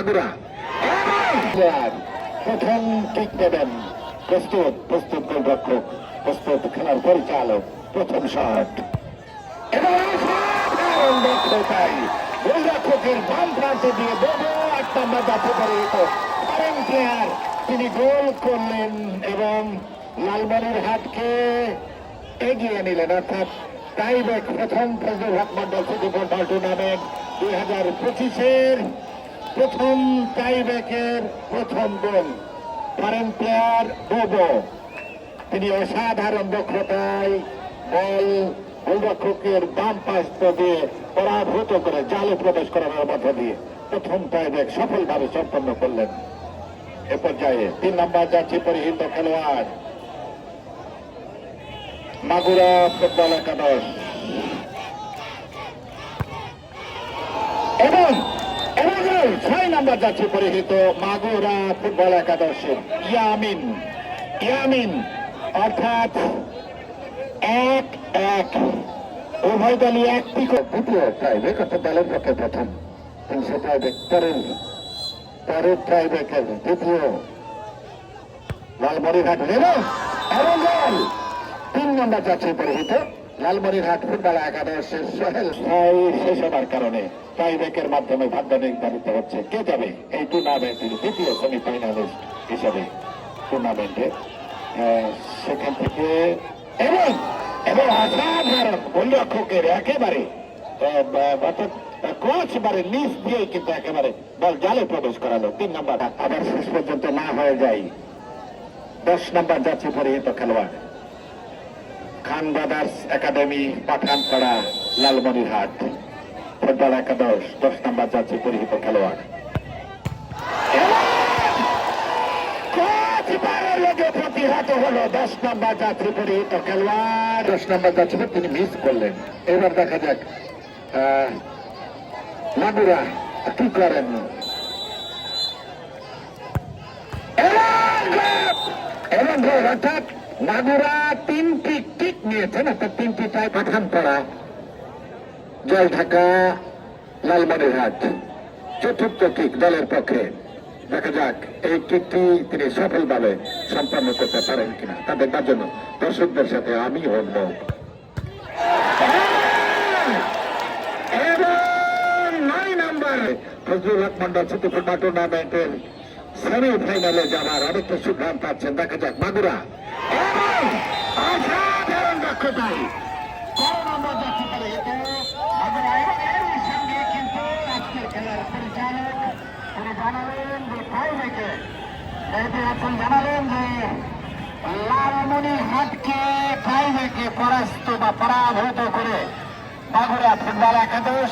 মাগুরা প্রথম কিক দেবেন। প্রস্তুত প্রস্তুত গোলরক্ষক, প্রস্তুত খেলার পরিচালক, প্রথম শট এবং গোলরক্ষকের বাম প্রান্তে দিয়ে বড় একটা যাচ্ছে পরিহিত ফরেন প্লেয়ার, তিনি গোল করলেন এবং লালমনিরহাটকে এগিয়ে নিলেন। অর্থাৎ টাইব্রেক প্রথম ফজলুল হক মন্ডল সিটি ফুটবল টুর্নামেন্ট 2025-এর প্রথম টাইব্রেকের প্রথম গোল ফরেন প্লেয়ার বোবো, তিনি অসাধারণ দক্ষতায় বল গোলরক্ষকের বাম পাশ দিয়ে পরাভূত করে জালে প্রবেশ করানোর মধ্য দিয়ে প্রথম টাইব্রেক সফলভাবে সম্পন্ন করলেন। এ পর্যায়ে 3 নম্বর জার্সি পরিহিত খেলোয়াড় মাগুরা ফুটবল একাদশ এবং 6 নম্বর জার্সি পরিহিত মাগুরা ফুটবল একাদশের ইয়ামিন অর্থাৎ 1-1 উভয় দলই একটি দ্বিতীয় টাইব্রেক অর্থাৎ দলের পক্ষে প্রথম 300 টাইব্রেক পরের টাইব্রেকের দ্বিতীয় লালমনিরহাট এবং গোল 3 নম্বর জার্সি পরিহিত লালমনিরহাট ফুটবল একাদশের সোহেল শেষ হবার কারণে টাইব্রেকের মাধ্যমে ভাগ্য নির্ধারিত হচ্ছে কে যাবে এই টুর্নামেন্টের দ্বিতীয় সেমিফাইনালিস্ট হিসেবে টুর্নামেন্টে। সেখান থেকে এবং অসাধারণ গোলরক্ষকের একেবারে ক্রস বারে নিচ দিয়ে কিন্তু একেবারে বল জালে প্রবেশ করালো। 3 নম্বর আবার শেষ পর্যন্ত না হয়ে যায় 10 নম্বর জার্সি পরিহিত খেলোয়াড় Khan brothers academy Pathanpara Lalmonirhat football একাদশ 10 নম্বর জার্সি পরিহিত খেলোয়াড় প্রতিহত হলো 10 নম্বর জার্সি পরিহিত খেলোয়াড় 10 নম্বর জার্সি তিনি মিস করলেন। এবার দেখা যাক মাগুরা কি করেন। অর্থাৎ মাগুরা 3টি কিক নিয়েছেন, অর্থাৎ 3টি টাই পাঠানপাড়া জল ঢাকা লালমনিরহাট। চতুর্থ কিক দলের পক্ষে, দেখা যাক এই কিকটি তিনি সফলভাবে সম্পন্ন করতে পারেন কিনা। তার জন্য দর্শকদের সাথে আমি হব এবং 9 নম্বর ফজলুল হক মন্ডল সিটি ফুটবল টুর্নামেন্টের সেমিফাইনালে যাওয়ার অনেকটা সুযোগ পাচ্ছেন। দেখা যাক মাগুরা অসাধারণ দক্ষতায় 13 নম্বর জার্সি পরিহিত মাগুরা এবং এর সঙ্গে কিন্তু আজকের খেলার পরিচালক তিনি জানালেন যে টাইব্রেকে জানালেন যে লালমনিরহাটকে টাইব্রেকে পরাস্ত বা পরাভূত করে মাগুরা ফুটবল একাদশ